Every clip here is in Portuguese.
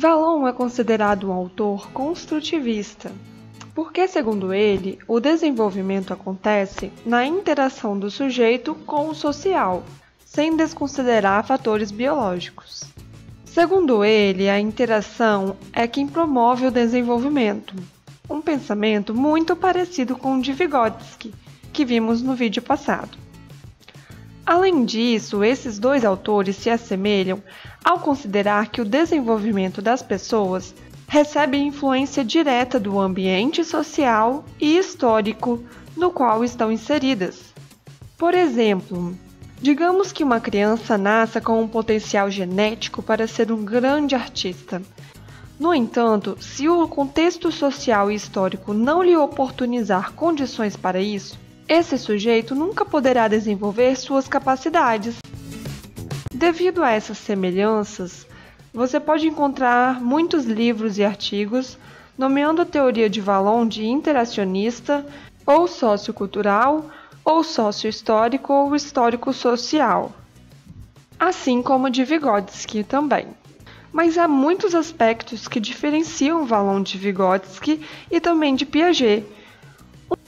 Vallon é considerado um autor construtivista, porque, segundo ele, o desenvolvimento acontece na interação do sujeito com o social, sem desconsiderar fatores biológicos. Segundo ele, a interação é quem promove o desenvolvimento, um pensamento muito parecido com o de Vygotsky, que vimos no vídeo passado. Além disso, esses dois autores se assemelham ao considerar que o desenvolvimento das pessoas recebe influência direta do ambiente social e histórico no qual estão inseridas. Por exemplo, digamos que uma criança nasça com um potencial genético para ser um grande artista. No entanto, se o contexto social e histórico não lhe oportunizar condições para isso, esse sujeito nunca poderá desenvolver suas capacidades. Devido a essas semelhanças, você pode encontrar muitos livros e artigos nomeando a teoria de Vallon de interacionista, ou sociocultural, ou sociohistórico ou histórico-social, assim como de Vygotsky também. Mas há muitos aspectos que diferenciam Vallon de Vygotsky e também de Piaget.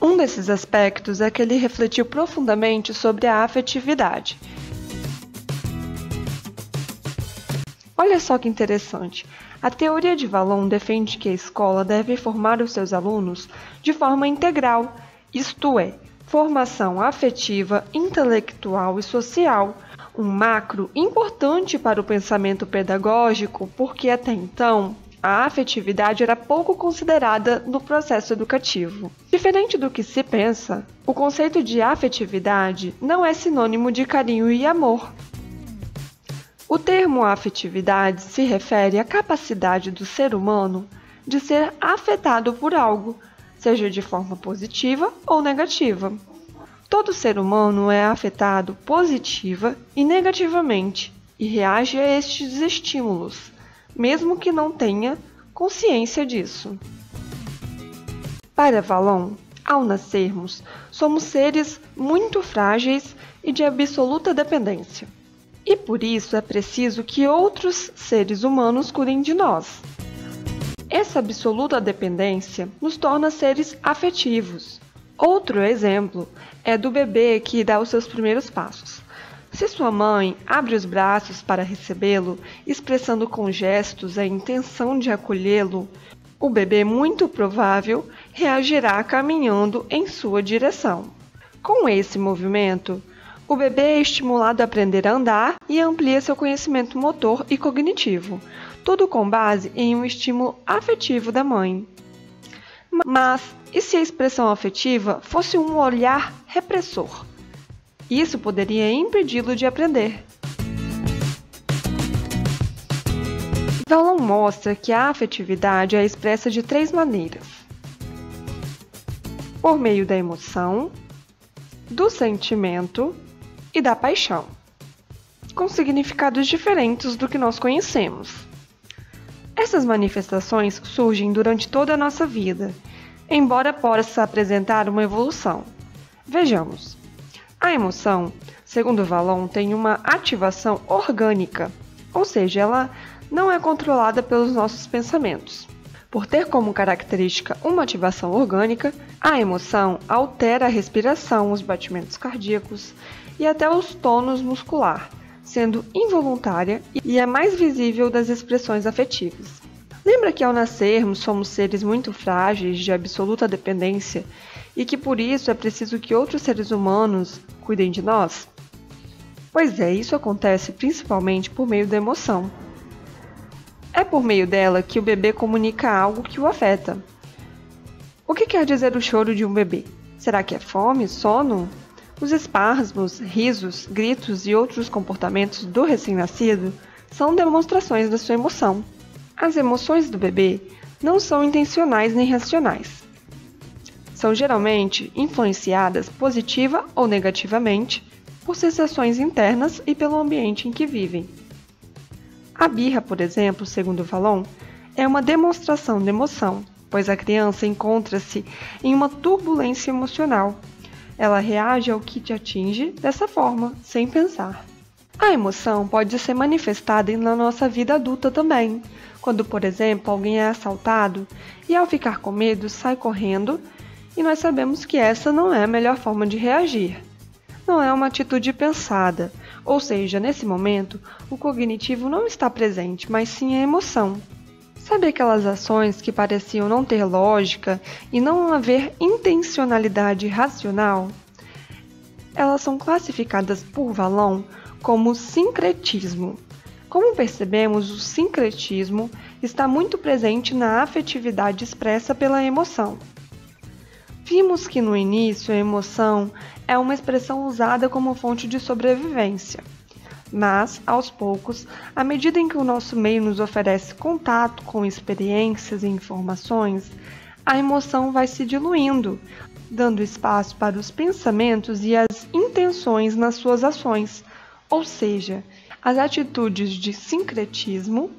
Um desses aspectos é que ele refletiu profundamente sobre a afetividade. Olha só que interessante. A teoria de Vallon defende que a escola deve formar os seus alunos de forma integral, isto é, formação afetiva, intelectual e social, um macro importante para o pensamento pedagógico, porque até então a afetividade era pouco considerada no processo educativo. Diferente do que se pensa, o conceito de afetividade não é sinônimo de carinho e amor. O termo afetividade se refere à capacidade do ser humano de ser afetado por algo, seja de forma positiva ou negativa. Todo ser humano é afetado positiva e negativamente e reage a estes estímulos, mesmo que não tenha consciência disso. Para Vallon, ao nascermos, somos seres muito frágeis e de absoluta dependência. E por isso é preciso que outros seres humanos cuidem de nós. Essa absoluta dependência nos torna seres afetivos. Outro exemplo é do bebê que dá os seus primeiros passos. Se sua mãe abre os braços para recebê-lo, expressando com gestos a intenção de acolhê-lo, o bebê, muito provável, reagirá caminhando em sua direção. Com esse movimento, o bebê é estimulado a aprender a andar e amplia seu conhecimento motor e cognitivo, tudo com base em um estímulo afetivo da mãe. Mas, e se a expressão afetiva fosse um olhar repressor? Isso poderia impedi-lo de aprender. Vallon mostra que a afetividade é expressa de 3 maneiras: por meio da emoção, do sentimento e da paixão, com significados diferentes do que nós conhecemos. Essas manifestações surgem durante toda a nossa vida, embora possa apresentar uma evolução. Vejamos. A emoção, segundo Vallon, tem uma ativação orgânica, ou seja, ela não é controlada pelos nossos pensamentos. Por ter como característica uma ativação orgânica, a emoção altera a respiração, os batimentos cardíacos e até os tônus muscular, sendo involuntária e a mais visível das expressões afetivas. Lembra que ao nascermos somos seres muito frágeis, de absoluta dependência, e que por isso é preciso que outros seres humanos cuidem de nós? Pois é, isso acontece principalmente por meio da emoção. É por meio dela que o bebê comunica algo que o afeta. O que quer dizer o choro de um bebê? Será que é fome, sono? Os espasmos, risos, gritos e outros comportamentos do recém-nascido são demonstrações da sua emoção. As emoções do bebê não são intencionais nem racionais. São geralmente influenciadas positiva ou negativamente por sensações internas e pelo ambiente em que vivem. A birra, por exemplo, segundo Vallon, é uma demonstração de emoção, pois a criança encontra-se em uma turbulência emocional. Ela reage ao que te atinge dessa forma, sem pensar. A emoção pode ser manifestada na nossa vida adulta também, quando, por exemplo, alguém é assaltado e, ao ficar com medo, sai correndo, e nós sabemos que essa não é a melhor forma de reagir. Não é uma atitude pensada, ou seja, nesse momento, o cognitivo não está presente, mas sim a emoção. Sabe aquelas ações que pareciam não ter lógica e não haver intencionalidade racional? Elas são classificadas por Vallon como sincretismo. Como percebemos, o sincretismo está muito presente na afetividade expressa pela emoção. Vimos que no início a emoção é uma expressão usada como fonte de sobrevivência. Mas, aos poucos, à medida em que o nosso meio nos oferece contato com experiências e informações, a emoção vai se diluindo, dando espaço para os pensamentos e as intenções nas suas ações, ou seja, as atitudes de sincretismo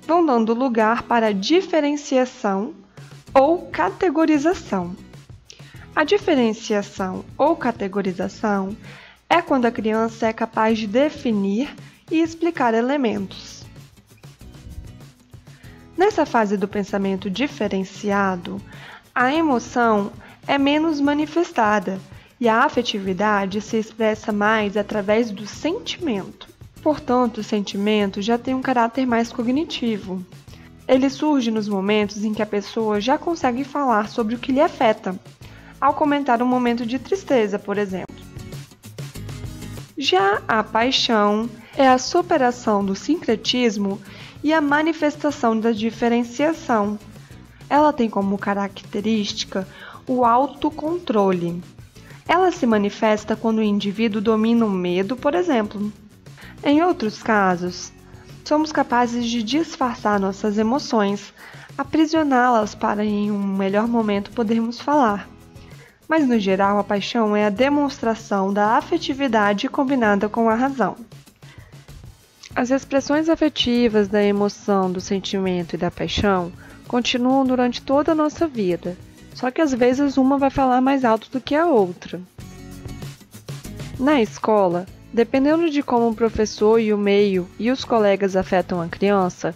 vão dando lugar para diferenciação ou categorização. A diferenciação ou categorização é quando a criança é capaz de definir e explicar elementos. Nessa fase do pensamento diferenciado, a emoção é menos manifestada e a afetividade se expressa mais através do sentimento. Portanto, o sentimento já tem um caráter mais cognitivo. Ele surge nos momentos em que a pessoa já consegue falar sobre o que lhe afeta, ao comentar um momento de tristeza, por exemplo. Já a paixão é a superação do sincretismo e a manifestação da diferenciação. Ela tem como característica o autocontrole. Ela se manifesta quando o indivíduo domina o medo, por exemplo. Em outros casos, somos capazes de disfarçar nossas emoções, aprisioná-las para em um melhor momento podermos falar. Mas, no geral, a paixão é a demonstração da afetividade combinada com a razão. As expressões afetivas da emoção, do sentimento e da paixão continuam durante toda a nossa vida, só que às vezes uma vai falar mais alto do que a outra. Na escola, dependendo de como o professor e o meio e os colegas afetam a criança,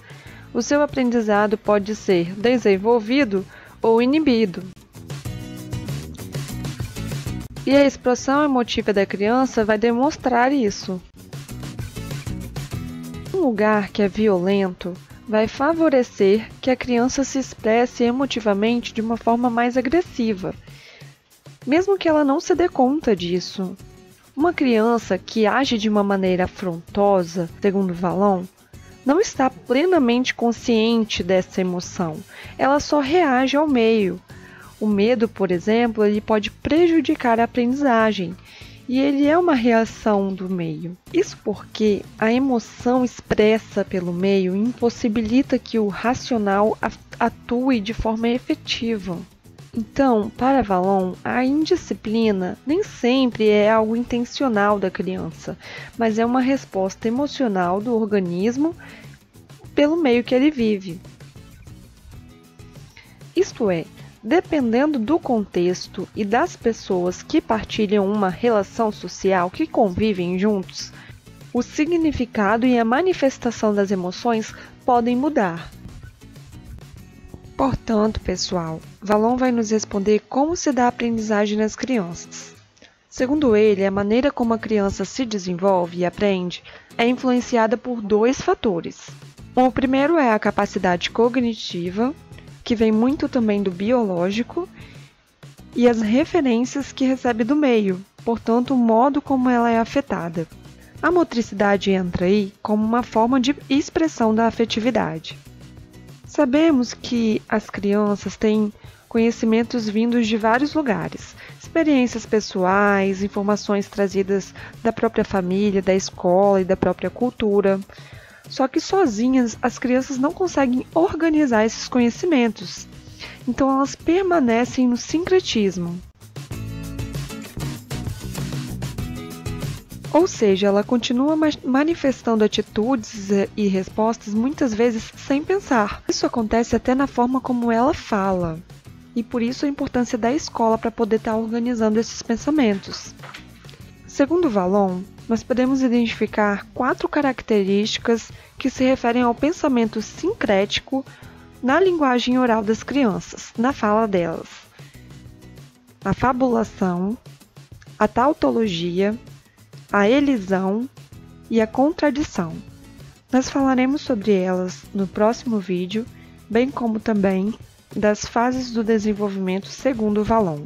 o seu aprendizado pode ser desenvolvido ou inibido. E a expressão emotiva da criança vai demonstrar isso. Um lugar que é violento vai favorecer que a criança se expresse emotivamente de uma forma mais agressiva, mesmo que ela não se dê conta disso. Uma criança que age de uma maneira afrontosa, segundo Vallon, não está plenamente consciente dessa emoção, ela só reage ao meio. O medo, por exemplo, ele pode prejudicar a aprendizagem, e ele é uma reação do meio. Isso porque a emoção expressa pelo meio impossibilita que o racional atue de forma efetiva. Então, para Vallon, a indisciplina nem sempre é algo intencional da criança, mas é uma resposta emocional do organismo pelo meio que ele vive. Isto é, dependendo do contexto e das pessoas que partilham uma relação social, que convivem juntos, o significado e a manifestação das emoções podem mudar. Portanto, pessoal, Vallon vai nos responder como se dá a aprendizagem nas crianças. Segundo ele, a maneira como a criança se desenvolve e aprende é influenciada por dois fatores. O primeiro é a capacidade cognitiva, que vem muito também do biológico, e as referências que recebe do meio, portanto, o modo como ela é afetada. A motricidade entra aí como uma forma de expressão da afetividade. Sabemos que as crianças têm conhecimentos vindos de vários lugares, experiências pessoais, informações trazidas da própria família, da escola e da própria cultura. Só que sozinhas as crianças não conseguem organizar esses conhecimentos, então elas permanecem no sincretismo. Ou seja, ela continua manifestando atitudes e respostas muitas vezes sem pensar. Isso acontece até na forma como ela fala, e por isso a importância da escola para poder estar organizando esses pensamentos. Segundo Vallon, nós podemos identificar 4 características que se referem ao pensamento sincrético na linguagem oral das crianças, na fala delas: a fabulação, a tautologia, a elisão e a contradição. Nós falaremos sobre elas no próximo vídeo, bem como também das fases do desenvolvimento segundo Vallon.